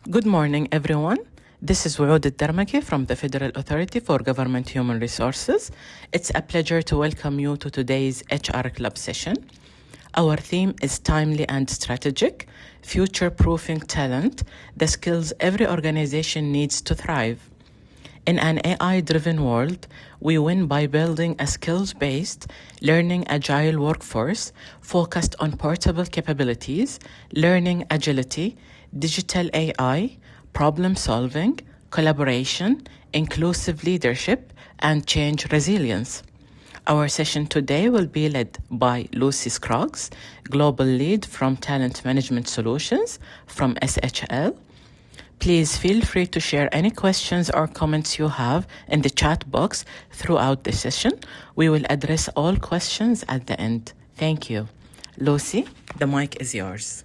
Good morning, everyone. This is Wuud Darmaki from the Federal Authority for Government Human Resources. It's a pleasure to welcome you to today's HR Club session. Our theme is timely and strategic, future-proofing talent, the skills every organization needs to thrive. In an AI-driven world, we win by building a skills-based, learning agile workforce focused on portable capabilities, learning agility, digital AI, problem solving, collaboration, inclusive leadership, and change resilience. Our session today will be led by Lucy Scroggs, Global Lead from Talent Management Solutions from SHL. Please feel free to share any questions or comments you have in the chat box throughout the session. We will address all questions at the end. Thank you. Lucy, the mic is yours.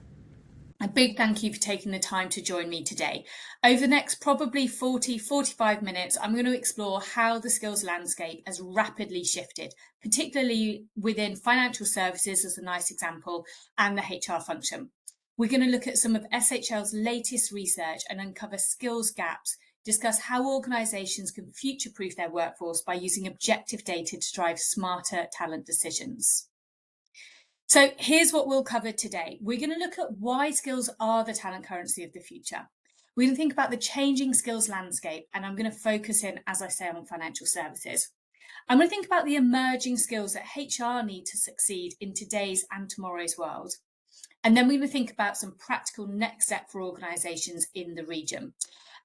A big thank you for taking the time to join me today. Over the next probably 45 minutes, I'm going to explore how the skills landscape has rapidly shifted, particularly within financial services as a nice example, and the HR function. We're going to look at some of SHL's latest research and uncover skills gaps, discuss how organisations can future-proof their workforce by using objective data to drive smarter talent decisions. So here's what we'll cover today. We're going to look at why skills are the talent currency of the future. We're going to think about the changing skills landscape, and I'm going to focus in, as I say, on financial services. I'm going to think about the emerging skills that HR need to succeed in today's and tomorrow's world. And then we're going to think about some practical next step for organisations in the region.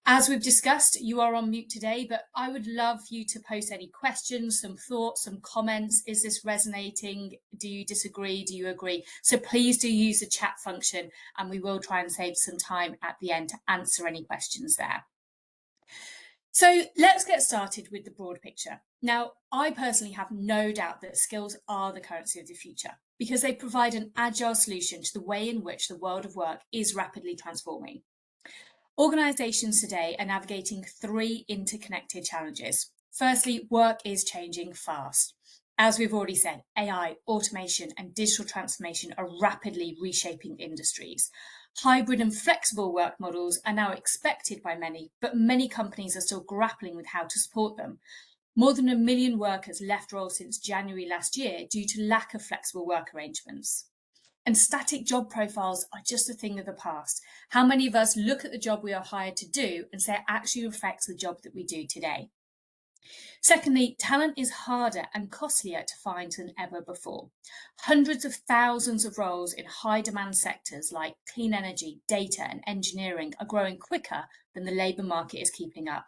As we've discussed, you are on mute today, but I would love you to post any questions, some thoughts, some comments. Is this resonating? Do you disagree? Do you agree? So please do use the chat function, and we will try and save some time at the end to answer any questions there. So let's get started with the broad picture. Now, I personally have no doubt that skills are the currency of the future because they provide an agile solution to the way in which the world of work is rapidly transforming. Organisations today are navigating three interconnected challenges. Firstly, work is changing fast. As we've already said, AI, automation, and digital transformation are rapidly reshaping industries. Hybrid and flexible work models are now expected by many, but many companies are still grappling with how to support them. More than 1 million workers left roles since January last year due to lack of flexible work arrangements. And static job profiles are just a thing of the past. How many of us look at the job we are hired to do and say it actually reflects the job that we do today? Secondly, talent is harder and costlier to find than ever before. Hundreds of thousands of roles in high demand sectors like clean energy, data and engineering are growing quicker than the labour market is keeping up.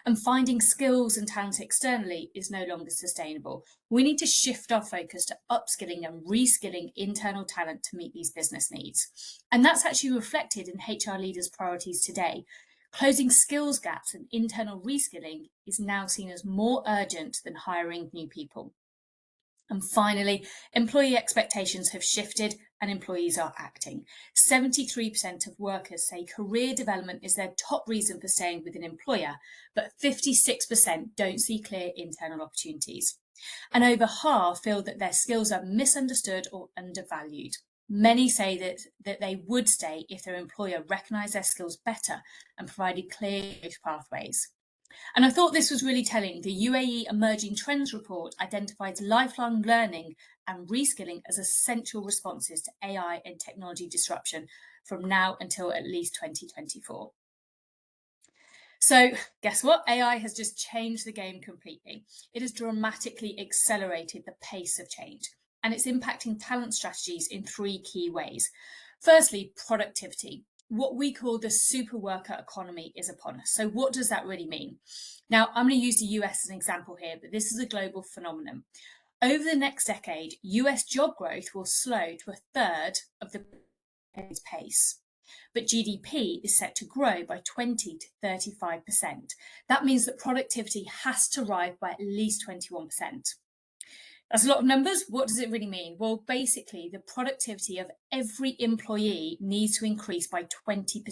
And finding skills and talent externally is no longer sustainable. We need to shift our focus to upskilling and reskilling internal talent to meet these business needs. And that's actually reflected in HR leaders' priorities today. Closing skills gaps and internal reskilling is now seen as more urgent than hiring new people. And finally, employee expectations have shifted and employees are acting. 73% of workers say career development is their top reason for staying with an employer, but 56% don't see clear internal opportunities. And over half feel that their skills are misunderstood or undervalued. Many say that they would stay if their employer recognised their skills better and provided clear pathways. And I thought this was really telling. The UAE Emerging Trends Report identifies lifelong learning and reskilling as essential responses to AI and technology disruption from now until at least 2024. So guess what? AI has just changed the game completely. It has dramatically accelerated the pace of change, and it's impacting talent strategies in three key ways. Firstly, productivity. What we call the super worker economy is upon us. So what does that really mean? Now, I'm going to use the US as an example here, but this is a global phenomenon. Over the next decade, US job growth will slow to a third of the pace. But GDP is set to grow by 20 to 35%. That means that productivity has to rise by at least 21%. That's a lot of numbers. What does it really mean? Well, basically, the productivity of every employee needs to increase by 20%.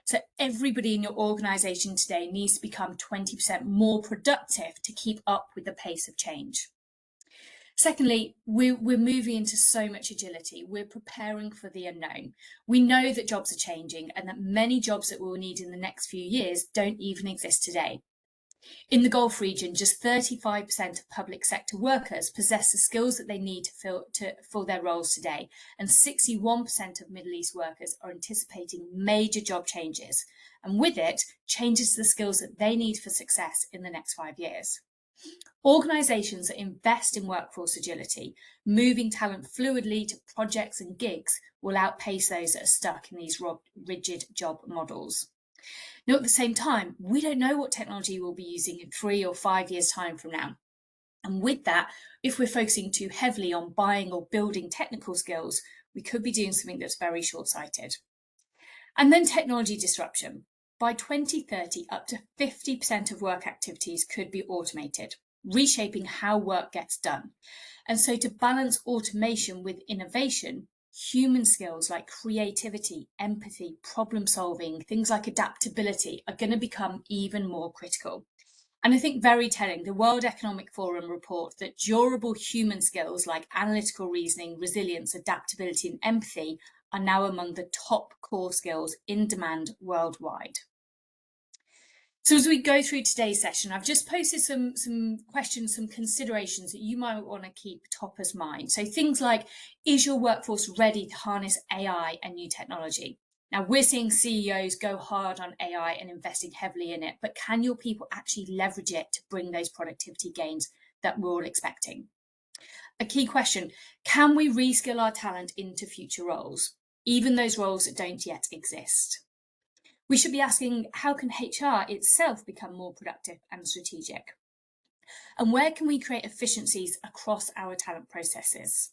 So everybody in your organisation today needs to become 20% more productive to keep up with the pace of change. Secondly, we're moving into so much agility. We're preparing for the unknown. We know that jobs are changing and that many jobs that we'll need in the next few years don't even exist today. In the Gulf region, just 35% of public sector workers possess the skills that they need to fill their roles today, and 61% of Middle East workers are anticipating major job changes, and with it, changes to the skills that they need for success in the next 5 years. Organisations that invest in workforce agility, moving talent fluidly to projects and gigs, will outpace those that are stuck in these rigid job models. Now, at the same time, we don't know what technology we'll be using in 3 or 5 years' time from now. And with that, if we're focusing too heavily on buying or building technical skills, we could be doing something that's very short-sighted. And then technology disruption. By 2030, up to 50% of work activities could be automated, reshaping how work gets done. And so to balance automation with innovation, human skills like creativity, empathy, problem solving, things like adaptability are going to become even more critical. And I think very telling, the World Economic Forum report that durable human skills like analytical reasoning, resilience, adaptability, and empathy are now among the top core skills in demand worldwide. So as we go through today's session, I've just posted some questions, some considerations that you might want to keep top of mind. So things like, is your workforce ready to harness AI and new technology? Now, we're seeing CEOs go hard on AI and investing heavily in it, but can your people actually leverage it to bring those productivity gains that we're all expecting? A key question, can we reskill our talent into future roles, even those roles that don't yet exist? We should be asking, how can HR itself become more productive and strategic? And where can we create efficiencies across our talent processes?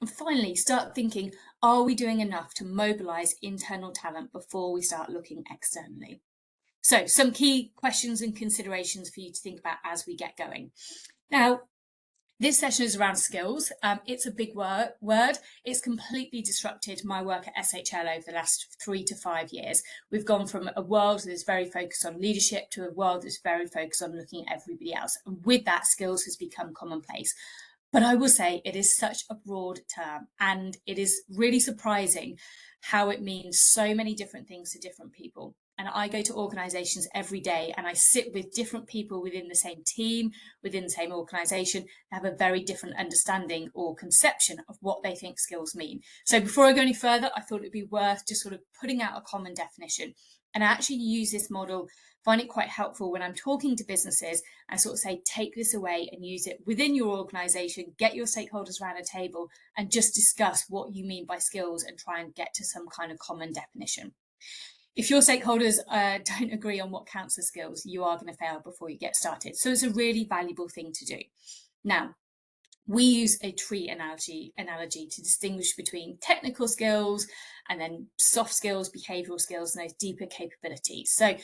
And finally, start thinking, are we doing enough to mobilize internal talent before we start looking externally? So some key questions and considerations for you to think about as we get going. Now, this session is around skills. It's a big word. It's completely disrupted my work at SHL over the last 3 to 5 years. We've gone from a world that is very focused on leadership to a world that's very focused on looking at everybody else. And with that, skills has become commonplace. But I will say it is such a broad term, and it is really surprising how it means so many different things to different people. And I go to organizations every day and I sit with different people within the same team, within the same organization, have a very different understanding or conception of what they think skills mean. So before I go any further, I thought it'd be worth just sort of putting out a common definition. And I actually use this model, find it quite helpful when I'm talking to businesses. I sort of say, take this away and use it within your organization, get your stakeholders around a table and just discuss what you mean by skills and try and get to some kind of common definition. If your stakeholders don't agree on what counts as skills, you are going to fail before you get started. So it's a really valuable thing to do. Now, we use a tree analogy to distinguish between technical skills and then soft skills, behavioural skills, and those deeper capabilities. So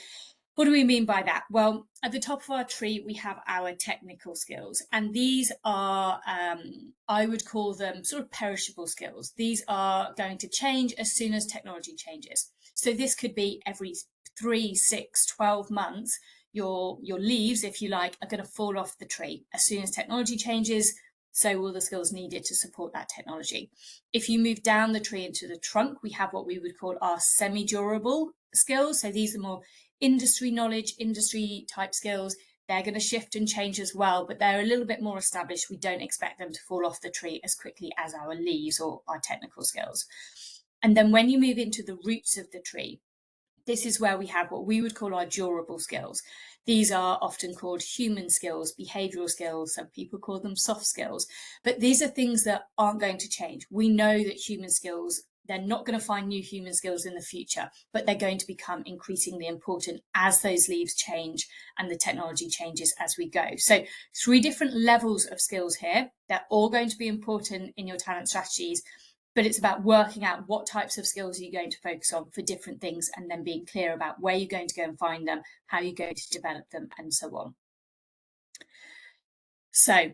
what do we mean by that? Well, at the top of our tree, we have our technical skills, and these are, I would call them sort of perishable skills. These are going to change as soon as technology changes. So this could be every 3, 6, 12 months, your leaves, if you like, are going to fall off the tree. As soon as technology changes, so will the skills needed to support that technology. If you move down the tree into the trunk, we have what we would call our semi-durable skills. So these are more industry knowledge, industry type skills. They're going to shift and change as well, but they're a little bit more established. We don't expect them to fall off the tree as quickly as our leaves or our technical skills. And then when you move into the roots of the tree, this is where we have what we would call our durable skills. These are often called human skills, behavioural skills, some people call them soft skills, but these are things that aren't going to change. We know that human skills, they're not going to find new human skills in the future, but they're going to become increasingly important as those leaves change and the technology changes as we go. So 3 different levels of skills here. They're all going to be important in your talent strategies, but it's about working out what types of skills are you going to focus on for different things and then being clear about where you're going to go and find them, how you're going to develop them, and so on. So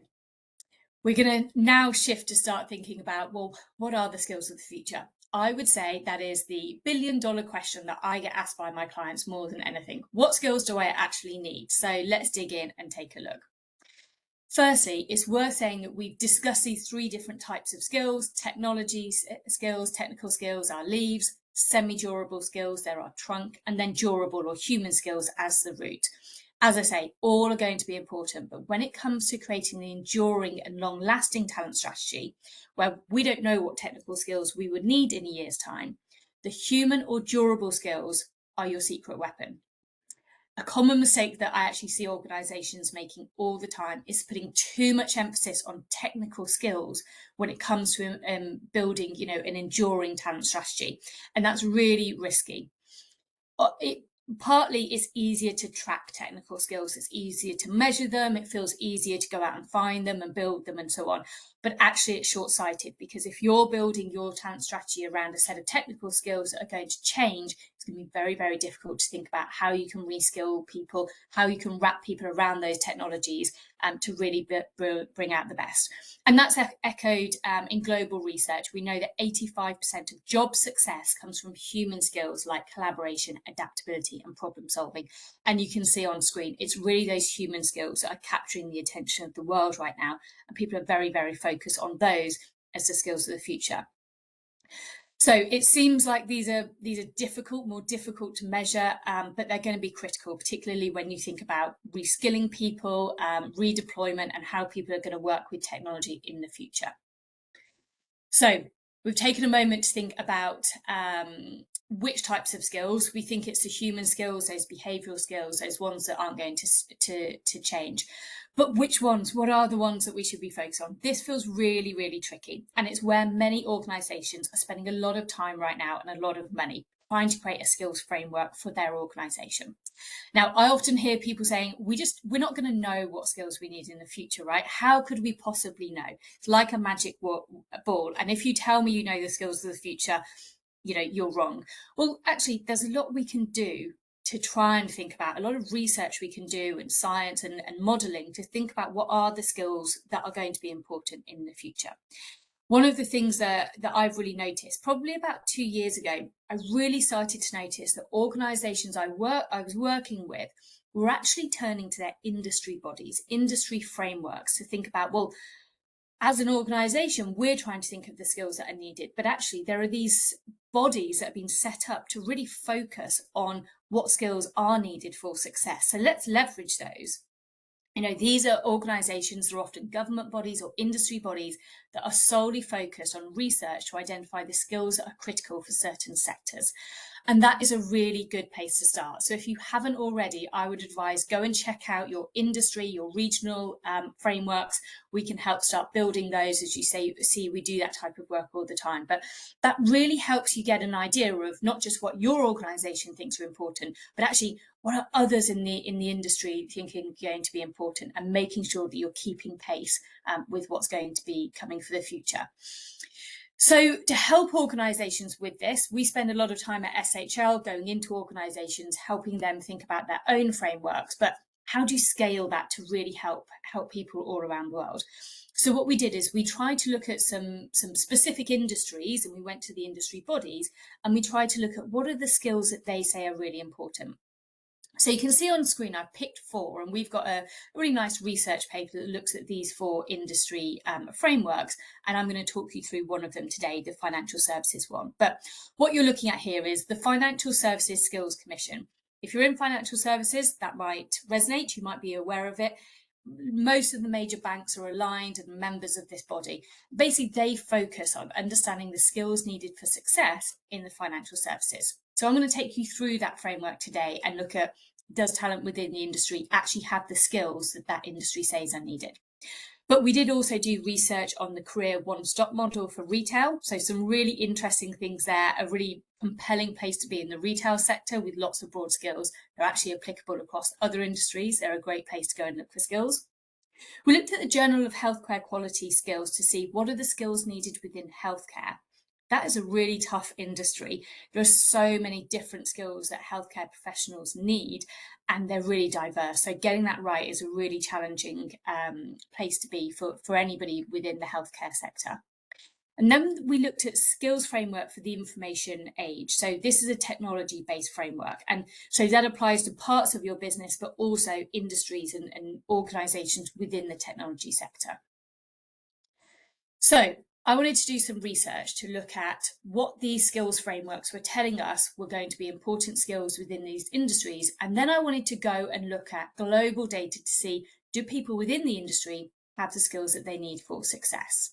we're going to now shift to start thinking about, well, what are the skills of the future? I would say that is the billion-dollar question that I get asked by my clients more than anything. What skills do I actually need? So let's dig in and take a look. Firstly, it's worth saying that we've discussed these three different types of skills: technology skills, technical skills, our leaves; semi-durable skills, they're our trunk; and then durable or human skills as the root. As I say, all are going to be important, but when it comes to creating the enduring and long-lasting talent strategy, where we don't know what technical skills we would need in a year's time, the human or durable skills are your secret weapon. A common mistake that I actually see organizations making all the time is putting too much emphasis on technical skills when it comes to building, an enduring talent strategy. And that's really risky. Partly it's easier to track technical skills, it's easier to measure them, it feels easier to go out and find them and build them and so on. But actually it's short-sighted, because if you're building your talent strategy around a set of technical skills that are going to change, it's going to be very, very difficult to think about how you can reskill people, how you can wrap people around those technologies to really bring out the best. And that's echoed in global research. We know that 85% of job success comes from human skills like collaboration, adaptability, and problem solving. And you can see on screen, it's really those human skills that are capturing the attention of the world right now. And people are very, very focused on those as the skills of the future. So it seems like these are difficult, more difficult to measure, but they're going to be critical, particularly when you think about reskilling people, redeployment, and how people are going to work with technology in the future. So we've taken a moment to think about which types of skills. We think it's the human skills, those behavioural skills, those ones that aren't going to change. But which ones? What are the ones that we should be focused on? This feels really, really tricky. And it's where many organisations are spending a lot of time right now and a lot of money trying to create a skills framework for their organisation. Now, I often hear people saying, we're not going to know what skills we need in the future, right? How could we possibly know? It's like a magic ball. And if you tell me you know the skills of the future, you're wrong. Well, actually, there's a lot we can do to try and think about, a lot of research we can do in science and modelling to think about what are the skills that are going to be important in the future. One of the things that I've really noticed, probably about 2 years ago, I really started to notice that organisations I was working with were actually turning to their industry bodies, industry frameworks to think about, well, as an organisation, we're trying to think of the skills that are needed, but actually there are these bodies that have been set up to really focus on what skills are needed for success. So let's leverage those. These are organisations that are often government bodies or industry bodies that are solely focused on research to identify the skills that are critical for certain sectors. And that is a really good place to start. So if you haven't already, I would advise go and check out your industry, your regional frameworks. We can help start building those. As you see, we do that type of work all the time. But that really helps you get an idea of not just what your organisation thinks are important, but actually what are others in the industry thinking going to be important, and making sure that you're keeping pace with what's going to be coming for the future. So to help organisations with this, we spend a lot of time at SHL going into organisations, helping them think about their own frameworks, but how do you scale that to really help people all around the world? So what we did is we tried to look at some specific industries, and we went to the industry bodies and we tried to look at what are the skills that they say are really important. So you can see on screen, I've picked 4, and we've got a really nice research paper that looks at these 4 industry frameworks. And I'm going to talk you through one of them today, the financial services one. But what you're looking at here is the Financial Services Skills Commission. If you're in financial services, that might resonate. You might be aware of it. Most of the major banks are aligned and members of this body. Basically, they focus on understanding the skills needed for success in the financial services. So I'm going to take you through that framework today and look at, does talent within the industry actually have the skills that that industry says are needed? But we did also do research on the career one-stop model for retail. So some really interesting things there, a really compelling place to be in the retail sector with lots of broad skills. They're actually applicable across other industries. They're a great place to go and look for skills. We looked at the Journal of Healthcare Quality Skills to see what are the skills needed within healthcare. That is a really tough industry. There are so many different skills that healthcare professionals need, and they're really diverse. So getting that right is a really challenging place to be for anybody within the healthcare sector. And then we looked at skills framework for the information age. So this is a technology-based framework. And so that applies to parts of your business, but also industries and organizations within the technology sector. So I wanted to do some research to look at what these skills frameworks were telling us were going to be important skills within these industries. And then I wanted to go and look at global data to see, do people within the industry have the skills that they need for success?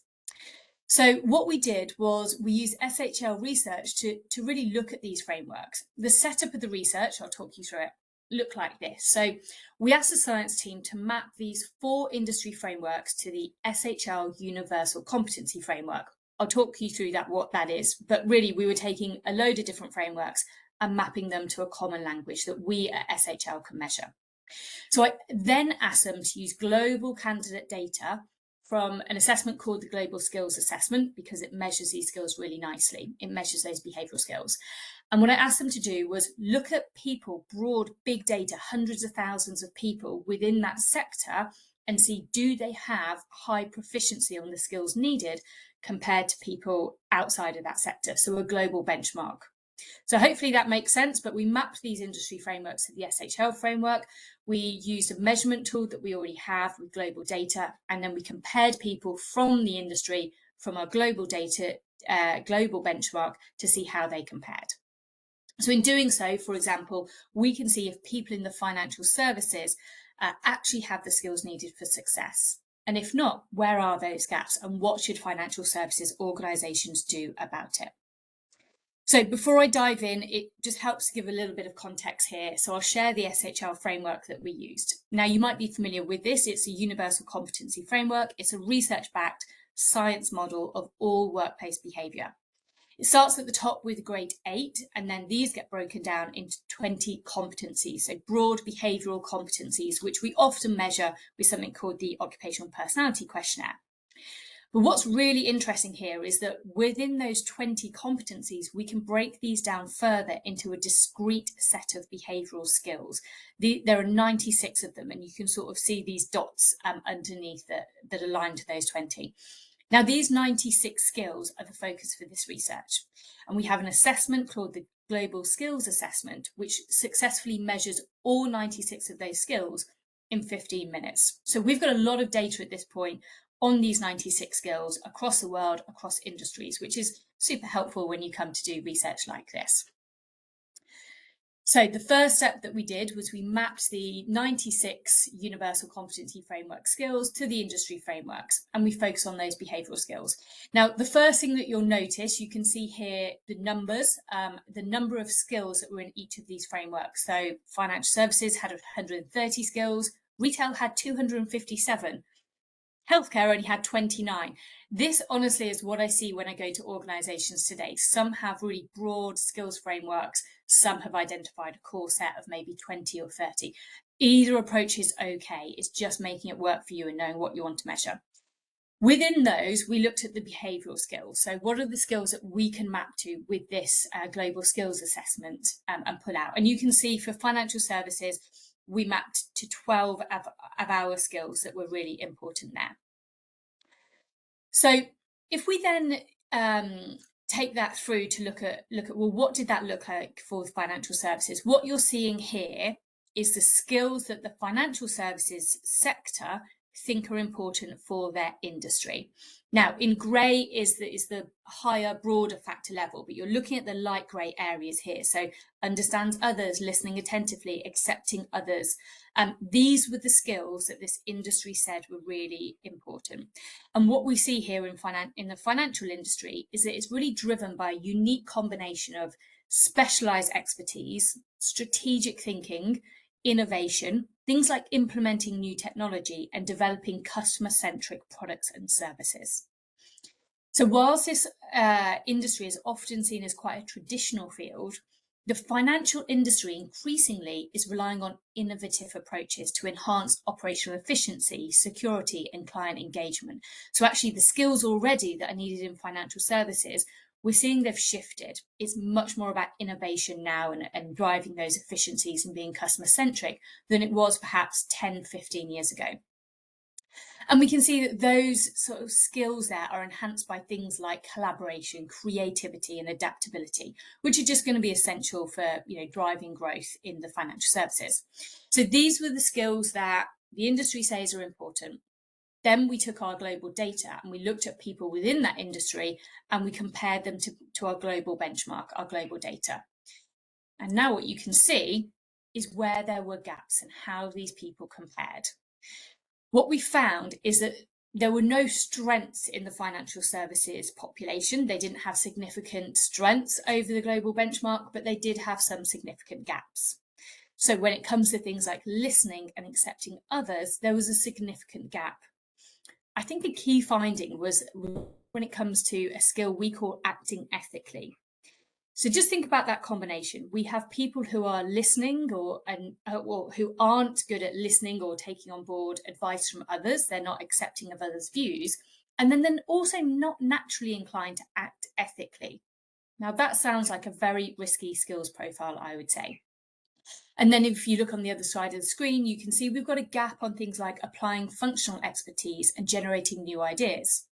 So what we did was we used SHL research to really look at these frameworks. The setup of the research, I'll talk you through it, looked like this. So we asked the science team to map these 4 industry frameworks to the SHL Universal Competency Framework. I'll talk you through what that is, but really we were taking a load of different frameworks and mapping them to a common language that we at SHL can measure. So I then asked them to use global candidate data from an assessment called the Global Skills Assessment, because it measures these skills really nicely. It measures those behavioural skills. And what I asked them to do was look at people, broad, big data, hundreds of thousands of people within that sector, and see, do they have high proficiency on the skills needed compared to people outside of that sector? So a global benchmark. So hopefully that makes sense, but we mapped these industry frameworks to the SHL framework. We used a measurement tool that we already have with global data, and then we compared people from the industry from our global data, global benchmark to see how they compared. So in doing so, for example, we can see if people in the financial services actually have the skills needed for success. And if not, where are those gaps and what should financial services organisations do about it? So before I dive in, it just helps to give a little bit of context here. So I'll share the SHL framework that we used. Now, you might be familiar with this. It's a universal competency framework. It's a research-backed science model of all workplace behaviour. It starts at the top with grade 8, and then these get broken down into 20 competencies, so broad behavioural competencies, which we often measure with something called the Occupational Personality Questionnaire. But what's really interesting here is that within those 20 competencies, we can break these down further into a discrete set of behavioural skills. There are 96 of them, and you can sort of see these dots underneath that align to those 20. Now, these 96 skills are the focus for this research. And we have an assessment called the Global Skills Assessment, which successfully measures all 96 of those skills in 15 minutes. So we've got a lot of data at this point on these 96 skills across the world, across industries, which is super helpful when you come to do research like this. So the first step that we did was we mapped the 96 Universal Competency Framework skills to the industry frameworks, and we focus on those behavioural skills. Now, the first thing that you'll notice, you can see here the numbers, the number of skills that were in each of these frameworks. So financial services had 130 skills, retail had 257, healthcare only had 29. This honestly is what I see when I go to organisations today. Some have really broad skills frameworks. Some have identified a core set of maybe 20 or 30. Either approach is okay. It's just making it work for you and knowing what you want to measure. Within those, we looked at the behavioural skills. So what are the skills that we can map to with this global skills assessment and pull out? And you can see for financial services, we mapped to 12 of our skills that were really important there. So if we then take that through to look at, well, what did that look like for financial services? What you're seeing here is the skills that the financial services sector think are important for their industry. Now, in grey is the higher, broader factor level, but you're looking at the light grey areas here. So understands others, listening attentively, accepting others. These were the skills that this industry said were really important. And what we see here in the financial industry is that it's really driven by a unique combination of specialised expertise, strategic thinking, innovation, things like implementing new technology and developing customer-centric products and services. So whilst this industry is often seen as quite a traditional field, the financial industry increasingly is relying on innovative approaches to enhance operational efficiency, security, and client engagement. So actually the skills already that are needed in financial services, we're seeing they've shifted. It's much more about innovation now and driving those efficiencies and being customer centric than it was perhaps 10, 15 years ago. And we can see that those sort of skills there are enhanced by things like collaboration, creativity, and adaptability, which are just going to be essential for, driving growth in the financial services. So these were the skills that the industry says are important. Then we took our global data and we looked at people within that industry and we compared them to our global benchmark, our global data. And now what you can see is where there were gaps and how these people compared. What we found is that there were no strengths in the financial services population. They didn't have significant strengths over the global benchmark, but they did have some significant gaps. So when it comes to things like listening and accepting others, there was a significant gap. I think a key finding was when it comes to a skill we call acting ethically. So just think about that combination. We have people who are listening or who aren't good at listening or taking on board advice from others. They're not accepting of others' views. And then they're also not naturally inclined to act ethically. Now that sounds like a very risky skills profile, I would say. And then if you look on the other side of the screen, you can see we've got a gap on things like applying functional expertise and generating new ideas.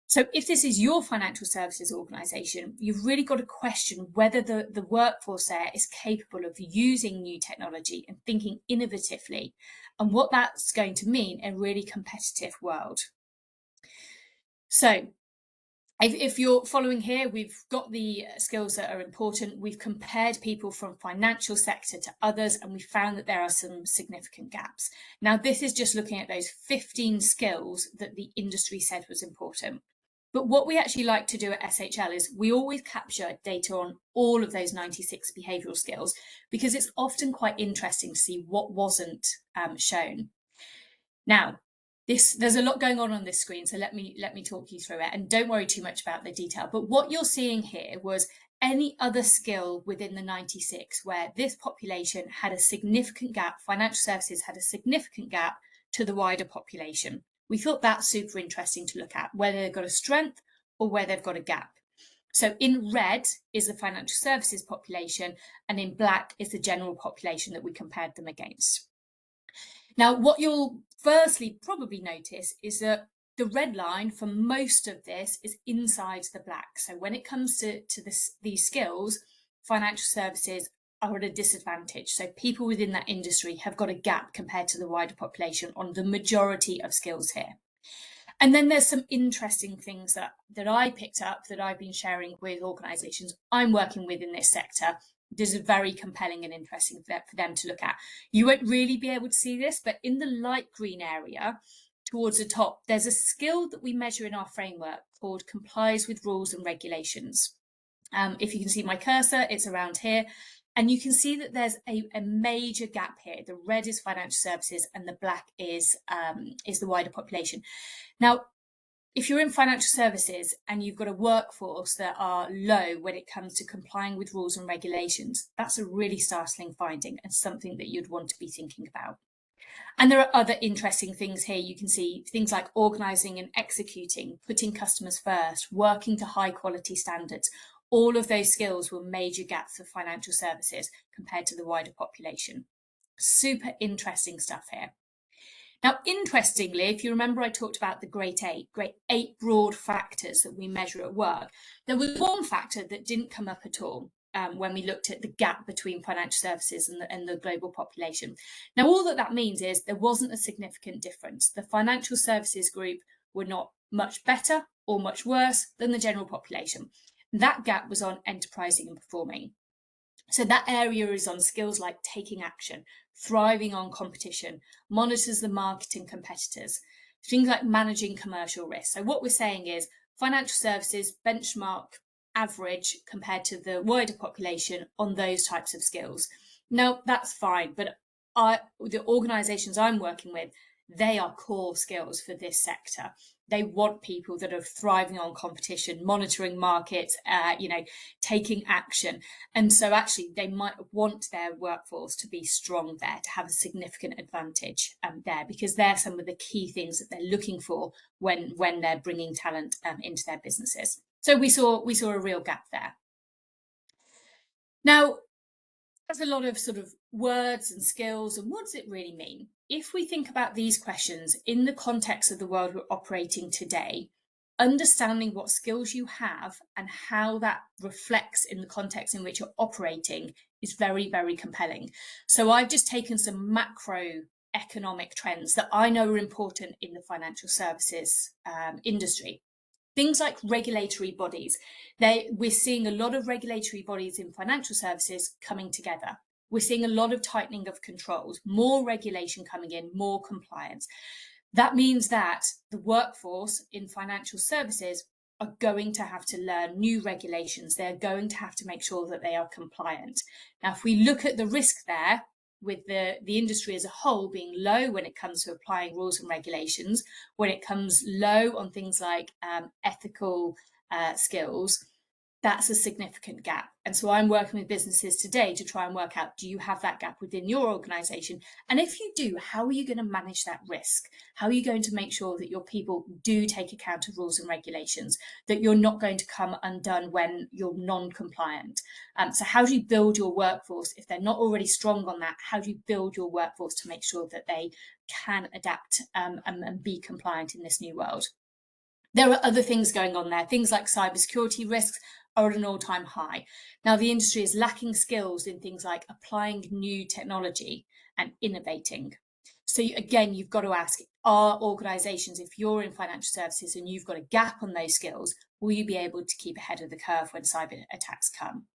So if this is your financial services organisation, you've really got to question whether the workforce there is capable of using new technology and thinking innovatively, and what that's going to mean in a really competitive world. So if you're following here, we've got the skills that are important. We've compared people from financial sector to others, and we found that there are some significant gaps. Now, this is just looking at those 15 skills that the industry said was important. But what we actually like to do at SHL is we always capture data on all of those 96 behavioural skills, because it's often quite interesting to see what wasn't shown. Now, there's a lot going on this screen, so let me talk you through it, and don't worry too much about the detail. But what you're seeing here was any other skill within the 96 where this population had a significant gap, financial services had a significant gap to the wider population. We thought that's super interesting to look at, whether they've got a strength or where they've got a gap. So in red is the financial services population, and in black is the general population that we compared them against. Now, what you'll firstly probably notice is that the red line for most of this is inside the black. So when it comes to these skills, financial services are at a disadvantage. So people within that industry have got a gap compared to the wider population on the majority of skills here. And then there's some interesting things that I picked up that I've been sharing with organisations I'm working with in this sector. This is very compelling and interesting for them to look at. You won't really be able to see this, but in the light green area towards the top, there's a skill that we measure in our framework called complies with rules and regulations. If you can see my cursor, it's around here. And you can see that there's a major gap here. The red is financial services and the black is the wider population. Now, if you're in financial services and you've got a workforce that are low when it comes to complying with rules and regulations, that's a really startling finding and something that you'd want to be thinking about. And there are other interesting things here. You can see things like organising and executing, putting customers first, working to high quality standards. All of those skills were major gaps for financial services compared to the wider population. Super interesting stuff here. Now, interestingly, if you remember, I talked about the great eight broad factors that we measure at work. There was one factor that didn't come up at all when we looked at the gap between financial services and the global population. Now, all that means is there wasn't a significant difference. The financial services group were not much better or much worse than the general population. That gap was on enterprising and performing. So that area is on skills like taking action, thriving on competition, monitors the market and competitors, things like managing commercial risk. So what we're saying is financial services benchmark average compared to the wider population on those types of skills. Now, that's fine, but the organisations I'm working with, they are core skills for this sector. They want people that are thriving on competition, monitoring markets, taking action. And so actually they might want their workforce to be strong there, to have a significant advantage there, because they're some of the key things that they're looking for when they're bringing talent into their businesses. So we saw a real gap there. Now, There's a lot of sort of words and skills, and what does it really mean? If we think about these questions in the context of the world we're operating today, understanding what skills you have and how that reflects in the context in which you're operating is very, very compelling. So I've just taken some macro economic trends that I know are important in the financial services industry. Things like regulatory bodies. We're seeing a lot of regulatory bodies in financial services coming together. We're seeing a lot of tightening of controls, more regulation coming in, more compliance. That means that the workforce in financial services are going to have to learn new regulations. They're going to have to make sure that they are compliant. Now, if we look at the risk there, with the industry as a whole being low when it comes to applying rules and regulations, when it comes low on things like ethical skills, that's a significant gap. And so I'm working with businesses today to try and work out, do you have that gap within your organization? And if you do, how are you going to manage that risk? How are you going to make sure that your people do take account of rules and regulations, that you're not going to come undone when you're non-compliant? So how do you build your workforce? If they're not already strong on that, how do you build your workforce to make sure that they can adapt and be compliant in this new world? There are other things going on there. Things like cybersecurity risks are at an all-time high. Now, the industry is lacking skills in things like applying new technology and innovating. So again, you've got to ask, are organizations, if you're in financial services and you've got a gap on those skills, will you be able to keep ahead of the curve when cyber attacks come?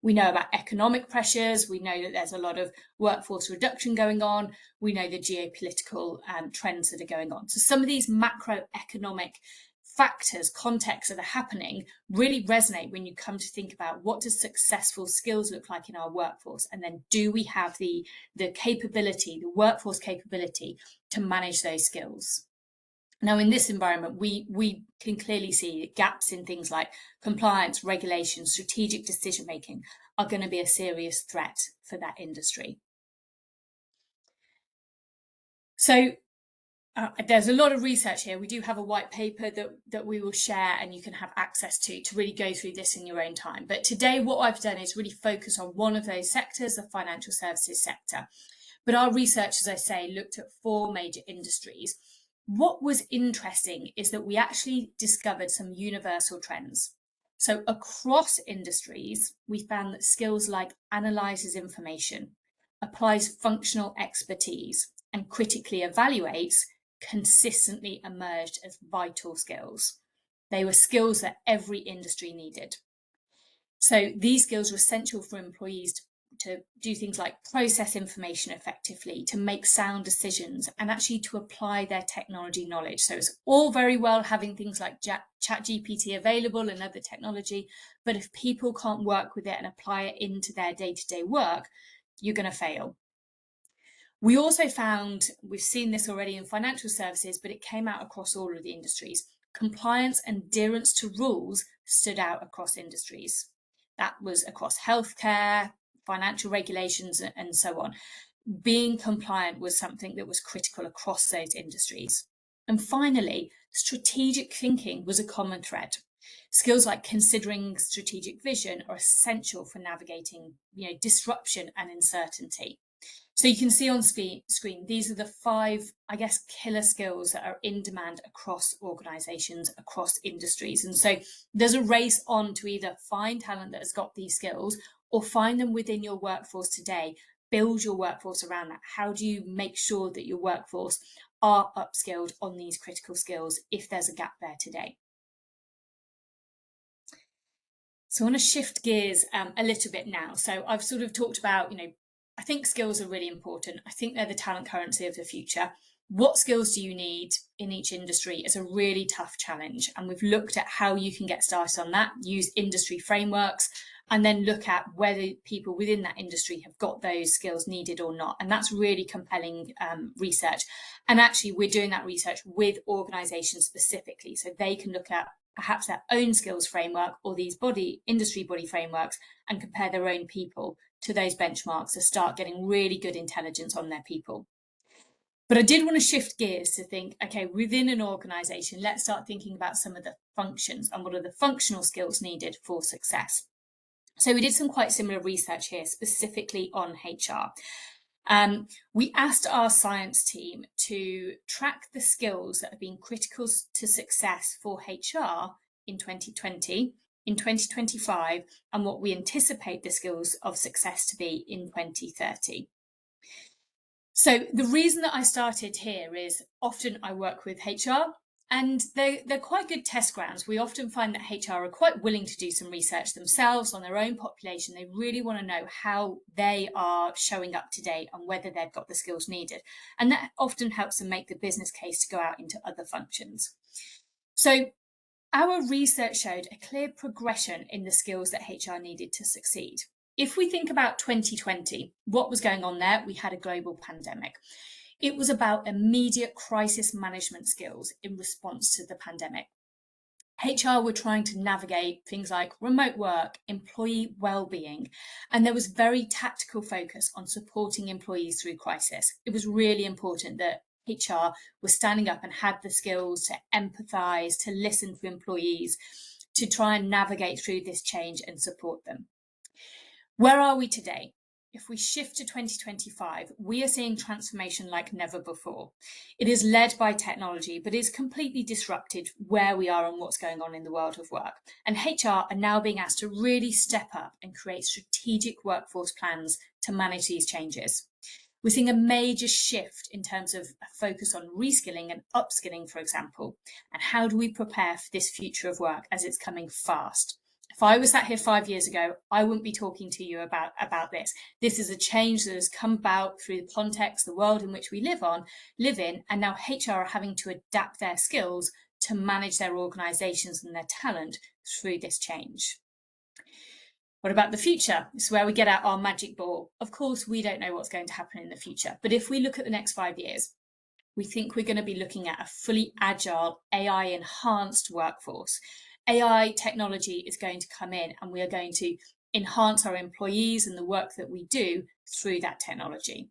We know about economic pressures. We know that there's a lot of workforce reduction going on. We know the geopolitical trends that are going on. So some of these macroeconomic factors, contexts that are happening really resonate when you come to think about what does successful skills look like in our workforce, and then do we have the capability, the workforce capability to manage those skills? Now, in this environment, we can clearly see gaps in things like compliance, regulation, strategic decision making are going to be a serious threat for that industry. So there's a lot of research here. We do have a white paper that we will share and you can have access to really go through this in your own time. But today what I've done is really focus on one of those sectors, the financial services sector. But our research, as I say, looked at 4 major industries. What was interesting is that we actually discovered some universal trends. So across industries, we found that skills like analyzes information, applies functional expertise, and critically evaluates consistently emerged as vital skills. They were skills that every industry needed. So these skills were essential for employees to do things like process information effectively, to make sound decisions, and actually to apply their technology knowledge. So it's all very well having things like ChatGPT available and other technology, but if people can't work with it and apply it into their day-to-day work, you're going to fail. We also found, we've seen this already in financial services, but it came out across all of the industries. Compliance and adherence to rules stood out across industries. That was across healthcare, financial regulations, and so on. Being compliant was something that was critical across those industries. And finally, strategic thinking was a common thread. Skills like considering strategic vision are essential for navigating, disruption and uncertainty. So you can see on screen, these are the 5, I guess, killer skills that are in demand across organizations, across industries. And so there's a race on to either find talent that has got these skills or find them within your workforce today, build your workforce around that. How do you make sure that your workforce are upskilled on these critical skills if there's a gap there today? So I want to shift gears a little bit now. So I've sort of talked about, I think skills are really important. I think they're the talent currency of the future. What skills do you need in each industry is a really tough challenge. And we've looked at how you can get started on that, use industry frameworks, and then look at whether people within that industry have got those skills needed or not. And that's really compelling research. And actually, we're doing that research with organizations specifically, so they can look at perhaps their own skills framework or these industry body frameworks and compare their own people to those benchmarks to start getting really good intelligence on their people. But I did want to shift gears to think, okay, within an organization, let's start thinking about some of the functions and what are the functional skills needed for success. So we did some quite similar research here, specifically on HR. We asked our science team to track the skills that have been critical to success for HR in 2020, in 2025, and what we anticipate the skills of success to be in 2030. So the reason that I started here is often I work with HR, and they're quite good test grounds. We often find that HR are quite willing to do some research themselves on their own population. They really want to know how they are showing up to date and whether they've got the skills needed. And that often helps them make the business case to go out into other functions. So our research showed a clear progression in the skills that HR needed to succeed. If we think about 2020, what was going on there? We had a global pandemic. It was about immediate crisis management skills in response to the pandemic. HR were trying to navigate things like remote work, employee well-being, and there was very tactical focus on supporting employees through crisis. It was really important that HR was standing up and had the skills to empathise, to listen to employees, to try and navigate through this change and support them. Where are we today? If we shift to 2025, we are seeing transformation like never before. It is led by technology, but is completely disrupted where we are and what's going on in the world of work. And HR are now being asked to really step up and create strategic workforce plans to manage these changes. We're seeing a major shift in terms of a focus on reskilling and upskilling, for example. And how do we prepare for this future of work as it's coming fast? If I was sat here 5 years ago, I wouldn't be talking to you about this. This is a change that has come about through the context, the world in which we live in, and now HR are having to adapt their skills to manage their organisations and their talent through this change. What about the future? This is where we get out our magic ball. Of course, we don't know what's going to happen in the future, but if we look at the next 5 years, we think we're going to be looking at a fully agile, AI-enhanced workforce. AI technology is going to come in and we are going to enhance our employees and the work that we do through that technology.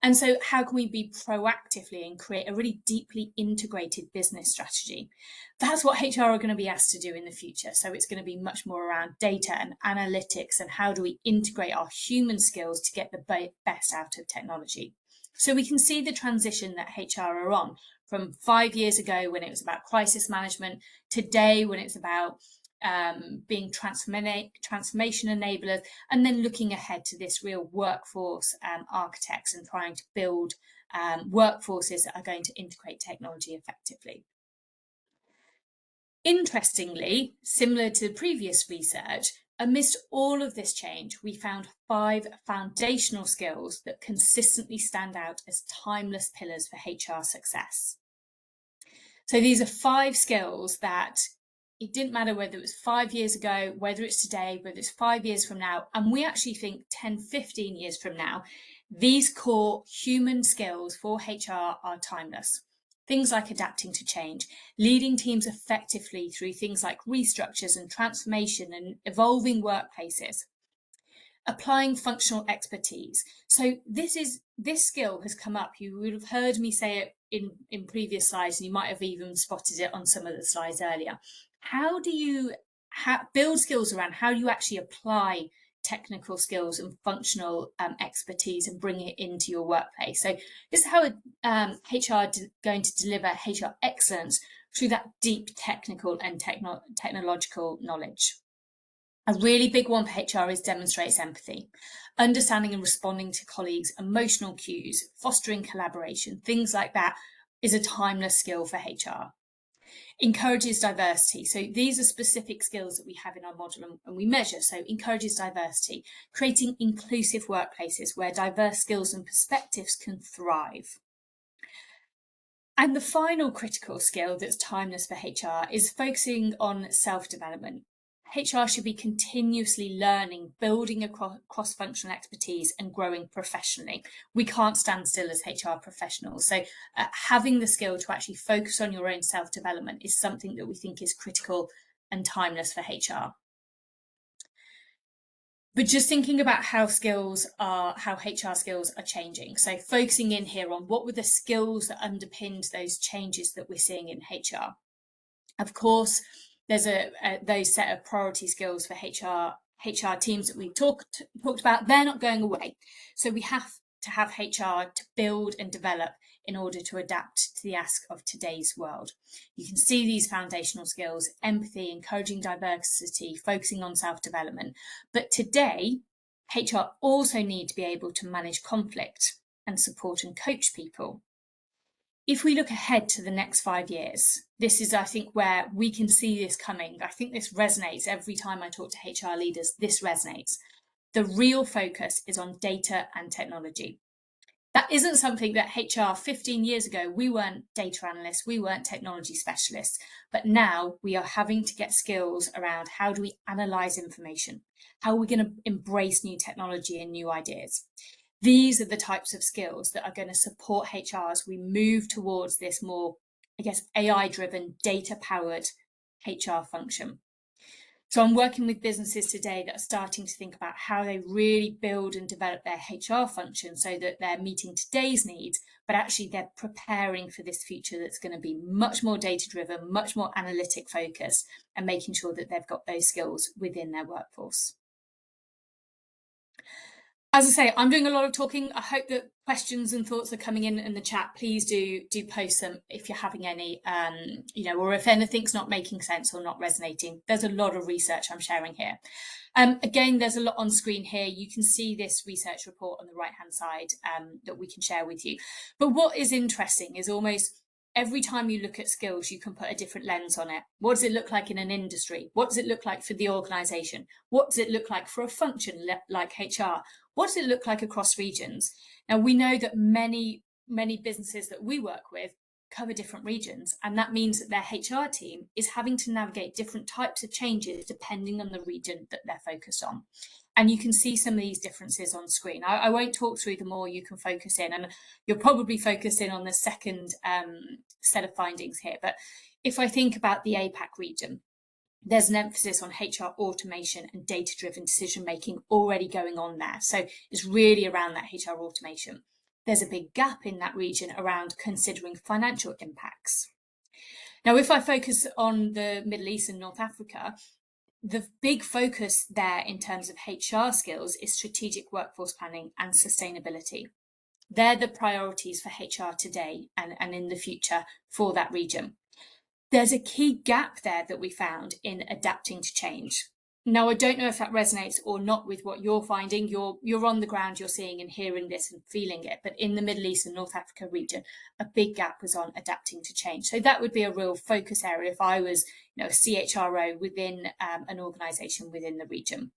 And so how can we be proactively and create a really deeply integrated business strategy? That's what HR are going to be asked to do in the future. So it's going to be much more around data and analytics and how do we integrate our human skills to get the best out of technology. So we can see the transition that HR are on from 5 years ago when it was about crisis management, today when it's about being transformation enablers, and then looking ahead to this real workforce architects and trying to build workforces that are going to integrate technology effectively. Interestingly, similar to previous research, amidst all of this change, we found 5 foundational skills that consistently stand out as timeless pillars for HR success. So these are 5 skills that it didn't matter whether it was 5 years ago, whether it's today, whether it's 5 years from now, and we actually think 10, 15 years from now, these core human skills for HR are timeless. Things like adapting to change, leading teams effectively through things like restructures and transformation and evolving workplaces, applying functional expertise. So this skill has come up. You would have heard me say it in previous slides, and you might have even spotted it on some of the slides earlier. How do you build skills around how do you actually apply technical skills and functional expertise and bring it into your workplace? So this is how HR going to deliver HR excellence through that deep technical and technological knowledge. A really big one for HR is demonstrates empathy, understanding and responding to colleagues' emotional cues, fostering collaboration, things like that is a timeless skill for HR. Encourages diversity. So these are specific skills that we have in our model and we measure. So encourages diversity, creating inclusive workplaces where diverse skills and perspectives can thrive. And the final critical skill that's timeless for HR is focusing on self-development. HR should be continuously learning, building a cross-functional expertise and growing professionally. We can't stand still as HR professionals. So having the skill to actually focus on your own self-development is something that we think is critical and timeless for HR. But just thinking about how HR skills are changing. So focusing in here on what were the skills that underpinned those changes that we're seeing in HR. Of course, there's those set of priority skills for HR HR teams that we've talked about, they're not going away. So we have to have HR to build and develop in order to adapt to the ask of today's world. You can see these foundational skills: empathy, encouraging diversity, focusing on self-development. But today, HR also need to be able to manage conflict and support and coach people. If we look ahead to the next 5 years, this is, I think, where we can see this coming. I think this resonates every time I talk to HR leaders. This resonates. The real focus is on data and technology. That isn't something that HR 15 years ago, we weren't data analysts, we weren't technology specialists, but now we are having to get skills around how do we analyze information? How are we going to embrace new technology and new ideas? These are the types of skills that are going to support HR as we move towards this more, I guess, AI-driven, data-powered HR function. So I'm working with businesses today that are starting to think about how they really build and develop their HR function so that they're meeting today's needs, but actually they're preparing for this future that's going to be much more data-driven, much more analytic focused, and making sure that they've got those skills within their workforce. As I say, I'm doing a lot of talking. I hope that questions and thoughts are coming in the chat. Please do post them if you're having any, or if anything's not making sense or not resonating. There's a lot of research I'm sharing here. Again, there's a lot on screen here. You can see this research report on the right-hand side that we can share with you. But what is interesting is almost every time you look at skills, you can put a different lens on it. What does it look like in an industry? What does it look like for the organisation? What does it look like for a function like HR? What does it look like across regions? Now, we know that many businesses that we work with cover different regions, and that means that their HR team is having to navigate different types of changes depending on the region that they're focused on. And you can see some of these differences on screen. I won't talk through them all, you can focus in, and you'll probably focus in on the second set of findings here. But if I think about the APAC region, there's an emphasis on HR automation and data-driven decision-making already going on there. So it's really around that HR automation. There's a big gap in that region around considering financial impacts. Now, if I focus on the Middle East and North Africa, the big focus there in terms of HR skills is strategic workforce planning and sustainability. They're the priorities for HR today and in the future for that region. There's a key gap there that we found in adapting to change. Now, I don't know if that resonates or not with what you're finding. You're on the ground, you're seeing and hearing this and feeling it. But in the Middle East and North Africa region, a big gap was on adapting to change. So that would be a real focus area if I was, a CHRO within an organisation within the region.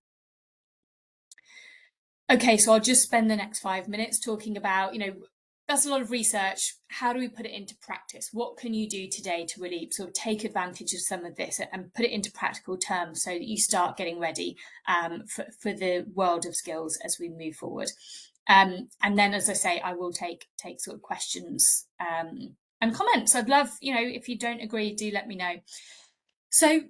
Okay, so I'll just spend the next 5 minutes talking about, that's a lot of research. How do we put it into practice? What can you do today to really sort of take advantage of some of this and put it into practical terms so that you start getting ready for the world of skills as we move forward? And then, as I say, I will take sort of questions and comments. I'd love, if you don't agree, do let me know. So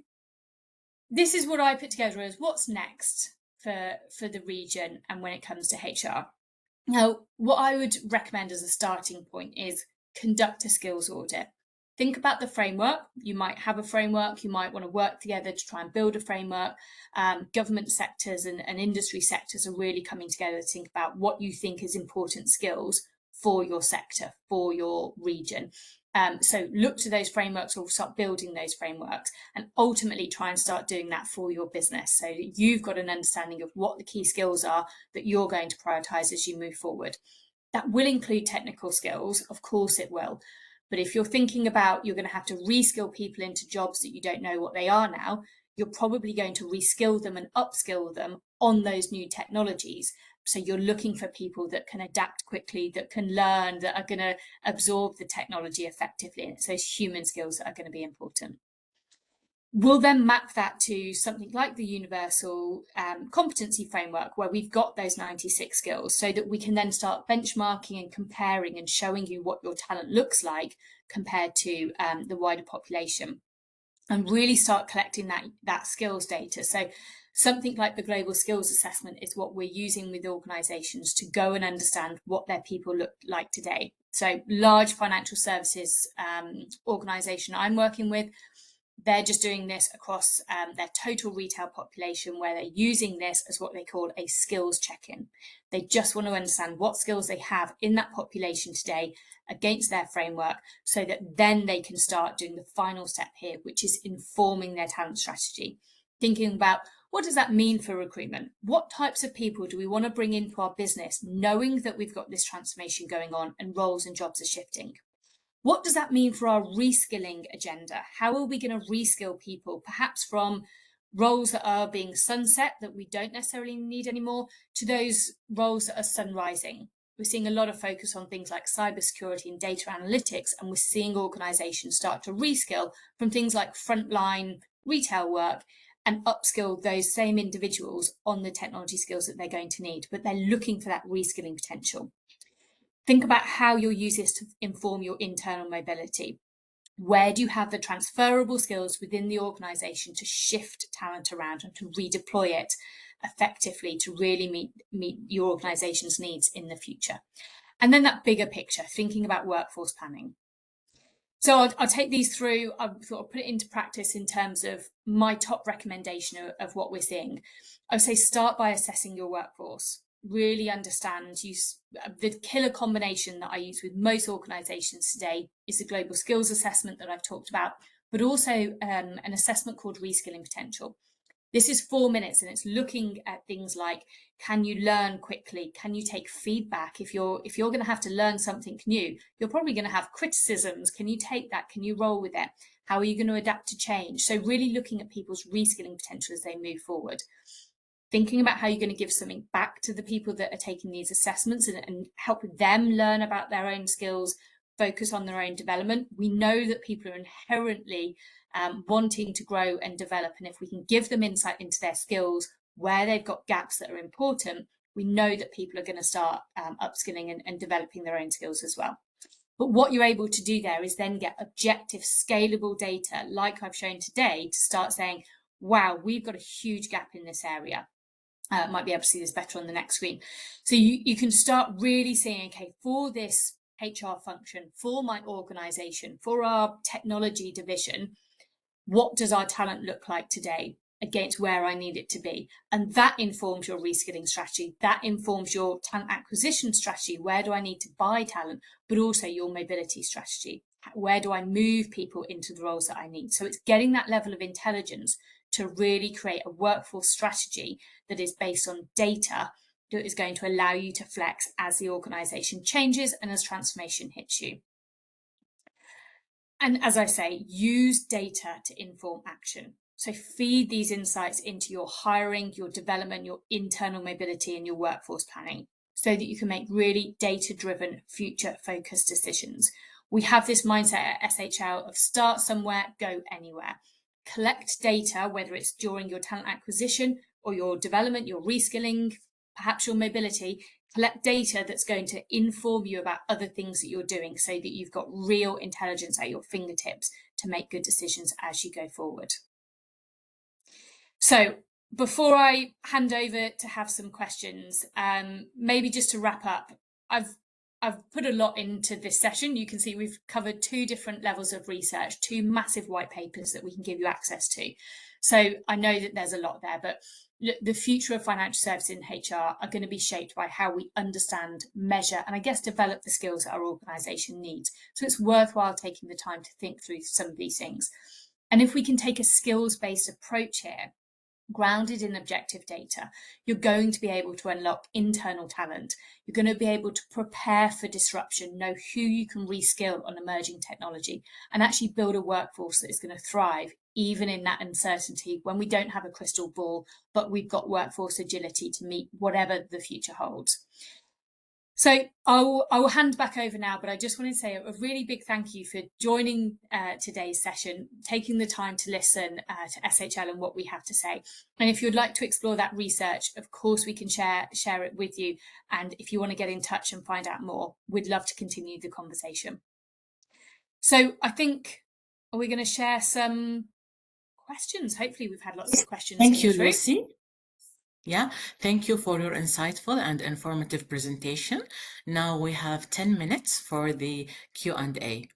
this is what I put together as what's next for the region and when it comes to HR. Now, what I would recommend as a starting point is conduct a skills audit. Think about the framework. You might have a framework. You might want to work together to try and build a framework. Government sectors and industry sectors are really coming together to think about what you think is important skills for your sector, for your region. So look to those frameworks or start building those frameworks and ultimately try and start doing that for your business so that you've got an understanding of what the key skills are that you're going to prioritise as you move forward. That will include technical skills, of course it will. But if you're thinking about you're going to have to reskill people into jobs that you don't know what they are now, you're probably going to reskill them and upskill them on those new technologies. So you're looking for people that can adapt quickly, that can learn, that are going to absorb the technology effectively. And it's those human skills that are going to be important. We'll then map that to something like the Universal Competency Framework, where we've got those 96 skills so that we can then start benchmarking and comparing and showing you what your talent looks like compared to the wider population, and really start collecting that skills data. So something like the Global Skills Assessment is what we're using with organisations to go and understand what their people look like today. So large financial services organisation I'm working with, they're just doing this across their total retail population, where they're using this as what they call a skills check-in. They just want to understand what skills they have in that population today against their framework, so that then they can start doing the final step here, which is informing their talent strategy. Thinking about, what does that mean for recruitment? What types of people do we want to bring into our business, knowing that we've got this transformation going on and roles and jobs are shifting? What does that mean for our reskilling agenda? How are we going to reskill people, perhaps from roles that are being sunset that we don't necessarily need anymore, to those roles that are sunrising? We're seeing a lot of focus on things like cybersecurity and data analytics, and we're seeing organisations start to reskill from things like frontline retail work and upskill those same individuals on the technology skills that they're going to need, but they're looking for that reskilling potential. Think about how you'll use this to inform your internal mobility. Where do you have the transferable skills within the organisation to shift talent around and to redeploy it effectively to really meet your organisation's needs in the future? And then that bigger picture, thinking about workforce planning. So I'll take these through. I'll sort of put it into practice in terms of my top recommendation of what we're seeing. I would say start by assessing your workforce. Really understand, the killer combination that I use with most organisations today is the global skills assessment that I've talked about, but also an assessment called reskilling potential. This is 4 minutes, and it's looking at things like, can you learn quickly? Can you take feedback? If you're going to have to learn something new, you're probably going to have criticisms. Can you take that? Can you roll with it? How are you going to adapt to change? So really looking at people's reskilling potential as they move forward. Thinking about how you're going to give something back to the people that are taking these assessments and help them learn about their own skills, focus on their own development. We know that people are inherently wanting to grow and develop, and if we can give them insight into their skills, where they've got gaps that are important, we know that people are going to start upskilling and developing their own skills as well. But what you're able to do there is then get objective, scalable data, like I've shown today, to start saying, wow, we've got a huge gap in this area. Might be able to see this better on the next screen. So you can start really saying, okay, for this HR function, for my organisation, for our technology division, what does our talent look like today against where I need it to be? And that informs your reskilling strategy. That informs your talent acquisition strategy. Where do I need to buy talent? But also your mobility strategy. Where do I move people into the roles that I need? So it's getting that level of intelligence to really create a workforce strategy that is based on data that is going to allow you to flex as the organisation changes and as transformation hits you. And as I say, use data to inform action. So feed these insights into your hiring, your development, your internal mobility, and your workforce planning, so that you can make really data-driven, future-focused decisions. We have this mindset at SHL of start somewhere, go anywhere. Collect data, whether it's during your talent acquisition or your development, your reskilling, perhaps your mobility. Collect data that's going to inform you about other things that you're doing, so that you've got real intelligence at your fingertips to make good decisions as you go forward. So before I hand over to have some questions, maybe just to wrap up, I've put a lot into this session. You can see we've covered 2 different levels of research, 2 massive white papers that we can give you access to. So I know that there's a lot there, but the future of financial services in HR are going to be shaped by how we understand, measure, and I guess develop the skills that our organisation needs. So it's worthwhile taking the time to think through some of these things. And if we can take a skills-based approach here, grounded in objective data, you're going to be able to unlock internal talent. You're going to be able to prepare for disruption, know who you can reskill on emerging technology, and actually build a workforce that is going to thrive even in that uncertainty, when we don't have a crystal ball, but we've got workforce agility to meet whatever the future holds. So I will hand back over now, but I just wanted to say a really big thank you for joining today's session, taking the time to listen to SHL and what we have to say. And if you'd like to explore that research, of course, we can share it with you. And if you want to get in touch and find out more, we'd love to continue the conversation. So I think, are we going to share some questions? Hopefully we've had lots of questions. Thank you, Lucy. Yeah, thank you for your insightful and informative presentation. Now we have 10 minutes for the Q&A.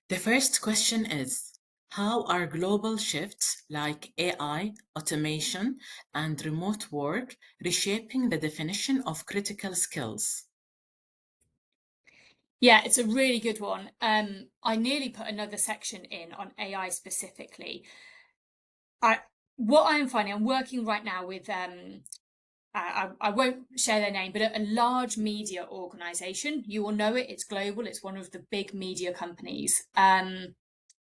The first question is, How are global shifts like AI, automation, and remote work reshaping the definition of critical skills? Yeah, it's a really good one. I nearly put another section in on AI specifically. What I'm finding, I'm working right now with I won't share their name, but a large media organization. You will know it. It's global. It's one of the big media companies.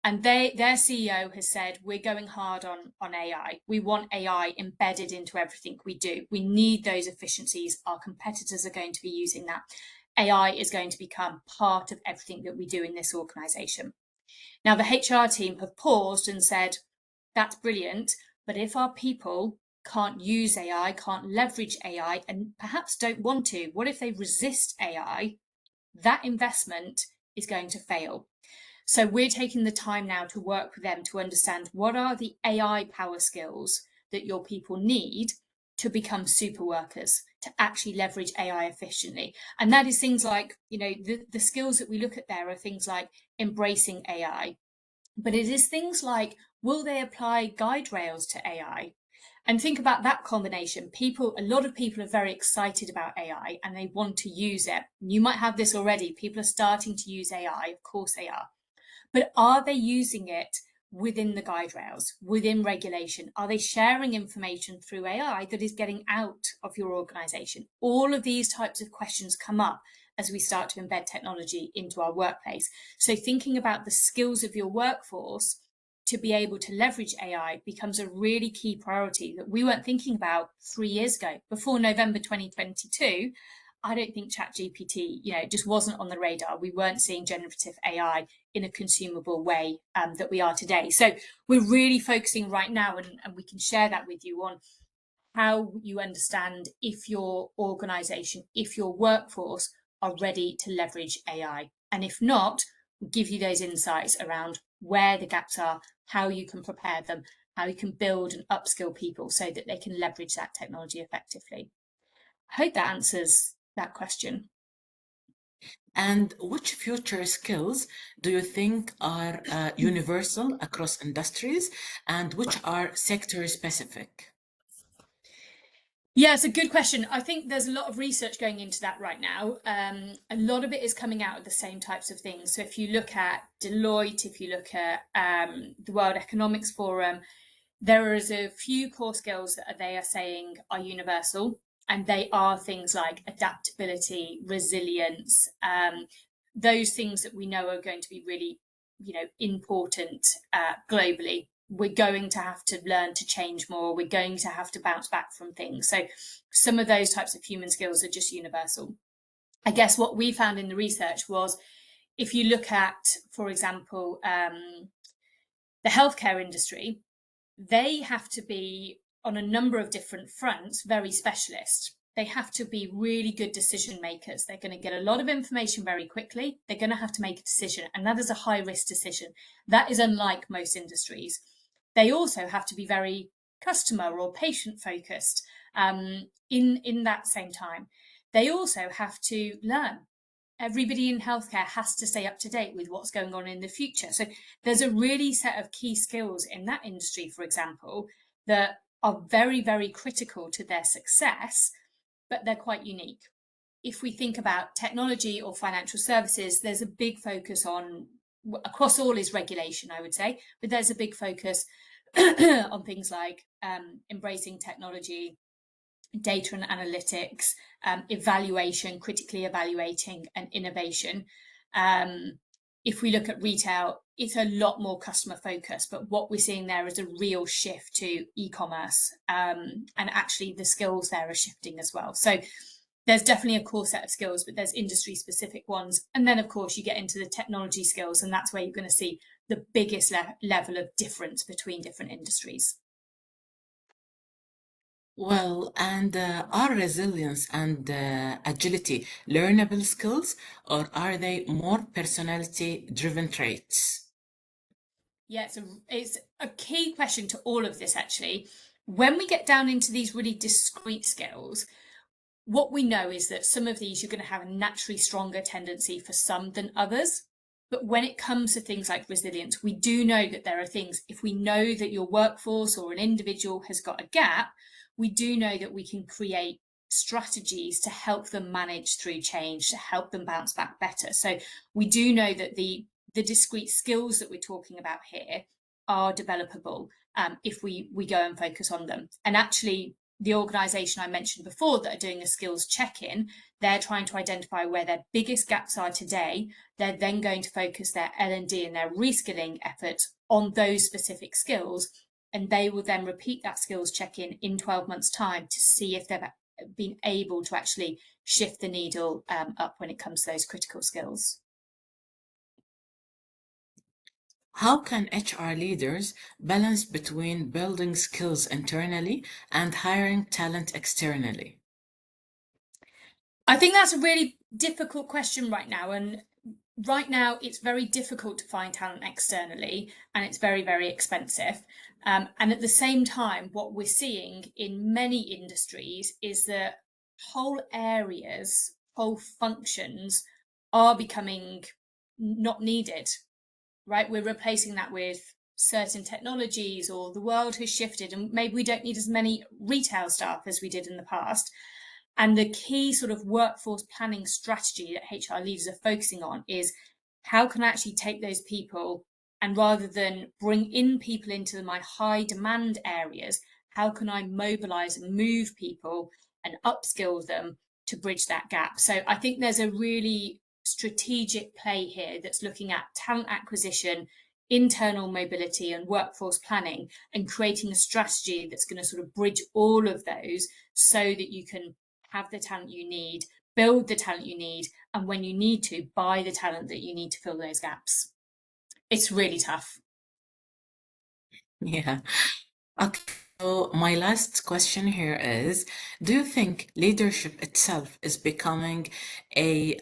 And their CEO has said, we're going hard on AI. We want AI embedded into everything we do. We need those efficiencies. Our competitors are going to be using that. AI is going to become part of everything that we do in this organization. Now, the HR team have paused and said, that's brilliant, but if our people can't use AI, can't leverage AI, and perhaps don't want to, what if they resist AI? That investment is going to fail. So we're taking the time now to work with them to understand what are the AI power skills that your people need to become super workers, to actually leverage AI efficiently. And that is things like, the skills that we look at there are things like embracing AI, but it is things like, will they apply guide rails to AI? And think about that combination. A lot of people are very excited about AI and they want to use it. You might have this already. People are starting to use AI. Of course they are. But are they using it within the guide rails, within regulation? Are they sharing information through AI that is getting out of your organization? All of these types of questions come up as we start to embed technology into our workplace. So thinking about the skills of your workforce to be able to leverage AI becomes a really key priority that we weren't thinking about 3 years ago. Before November 2022, I don't think ChatGPT, just wasn't on the radar. We weren't seeing generative AI in a consumable way that we are today. So we're really focusing right now, and we can share that with you on how you understand if your organization, if your workforce are ready to leverage AI. And if not, we'll give you those insights around where the gaps are, how you can prepare them, how you can build and upskill people so that they can leverage that technology effectively. I hope that answers that question. And which future skills do you think are universal across industries and which are sector specific? Yeah, it's a good question. I think there's a lot of research going into that right now. A lot of it is coming out of the same types of things. So if you look at Deloitte, if you look at the World Economics Forum, there is a few core skills that they are saying are universal, and they are things like adaptability, resilience, those things that we know are going to be really, important globally. We're going to have to learn to change more. We're going to have to bounce back from things. So some of those types of human skills are just universal. I guess what we found in the research was if you look at, for example, the healthcare industry, they have to be on a number of different fronts very specialist. They have to be really good decision makers. They're going to get a lot of information very quickly. They're going to have to make a decision, and that is a high risk decision. That is unlike most industries. They also have to be very customer or patient focused in that same time. They also have to learn. Everybody in healthcare has to stay up to date with what's going on in the future. So there's a really set of key skills in that industry, for example, that are very, very critical to their success, but they're quite unique. If we think about technology or financial services, there's a big focus on, across all is regulation, I would say, but there's a big focus on things like embracing technology, data and analytics, evaluation, critically evaluating, and innovation. If we look at retail, it's a lot more customer focused, but what we're seeing there is a real shift to e-commerce, and actually the skills there are shifting as well. So there's definitely a core set of skills, but there's industry specific ones. And then of course you get into the technology skills, and that's where you're going to see the biggest level of difference between different industries. Well, and are resilience and agility learnable skills, or are they more personality-driven traits? Yeah, it's a key question to all of this, actually. When we get down into these really discrete skills, what we know is that some of these you're going to have a naturally stronger tendency for some than others. But when it comes to things like resilience, we do know that there are things, if we know that your workforce or an individual has got a gap, we do know that we can create strategies to help them manage through change, to help them bounce back better. So we do know that the discrete skills that we're talking about here are developable if we go and focus on them. And actually, the organisation I mentioned before that are doing a skills check-in, they're trying to identify where their biggest gaps are today. They're then going to focus their L&D and their reskilling efforts on those specific skills, and they will then repeat that skills check-in in 12 months' time to see if they've been able to actually shift the needle up when it comes to those critical skills. How can HR leaders balance between building skills internally and hiring talent externally? I think that's a really difficult question right now. And right now, it's very difficult to find talent externally, and it's very, very expensive. And at the same time, what we're seeing in many industries is that whole areas, whole functions are becoming not needed, right? We're replacing that with certain technologies, or the world has shifted, and maybe we don't need as many retail staff as we did in the past. And the key sort of workforce planning strategy that HR leaders are focusing on is how can I actually take those people, and rather than bring in people into my high demand areas, how can I mobilize and move people and upskill them to bridge that gap? So I think there's a really strategic play here that's looking at talent acquisition, internal mobility, and workforce planning, and creating a strategy that's going to sort of bridge all of those so that you can have the talent you need, build the talent you need, and when you need to, buy the talent that you need to fill those gaps. It's really tough. Yeah. Okay. So my last question here is, do you think leadership itself is becoming a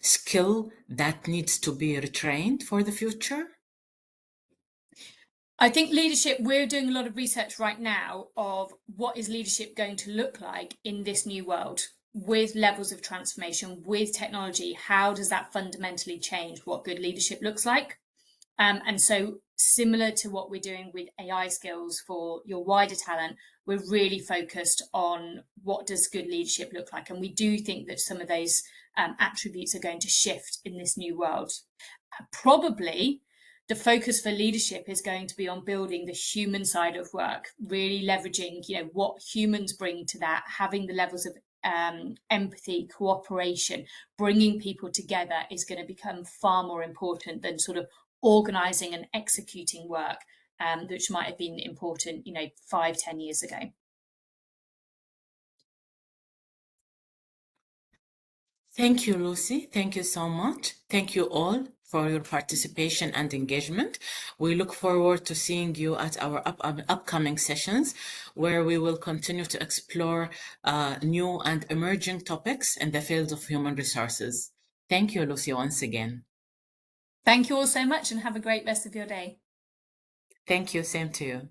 skill that needs to be retrained for the future? I think leadership, we're doing a lot of research right now of what is leadership going to look like in this new world with levels of transformation, with technology. How does that fundamentally change what good leadership looks like? And so, similar to what we're doing with AI skills for your wider talent, we're really focused on what does good leadership look like. And we do think that some of those attributes are going to shift in this new world. Probably the focus for leadership is going to be on building the human side of work, really leveraging, what humans bring to that, having the levels of empathy, cooperation, bringing people together is going to become far more important than sort of organizing and executing work, which might have been important, 5-10 years ago. Thank you, Lucy. Thank you so much. Thank you all for your participation and engagement. We look forward to seeing you at our upcoming sessions, where we will continue to explore new and emerging topics in the field of human resources. Thank you, Lucy, once again. Thank you all so much, and have a great rest of your day. Thank you. Same to you.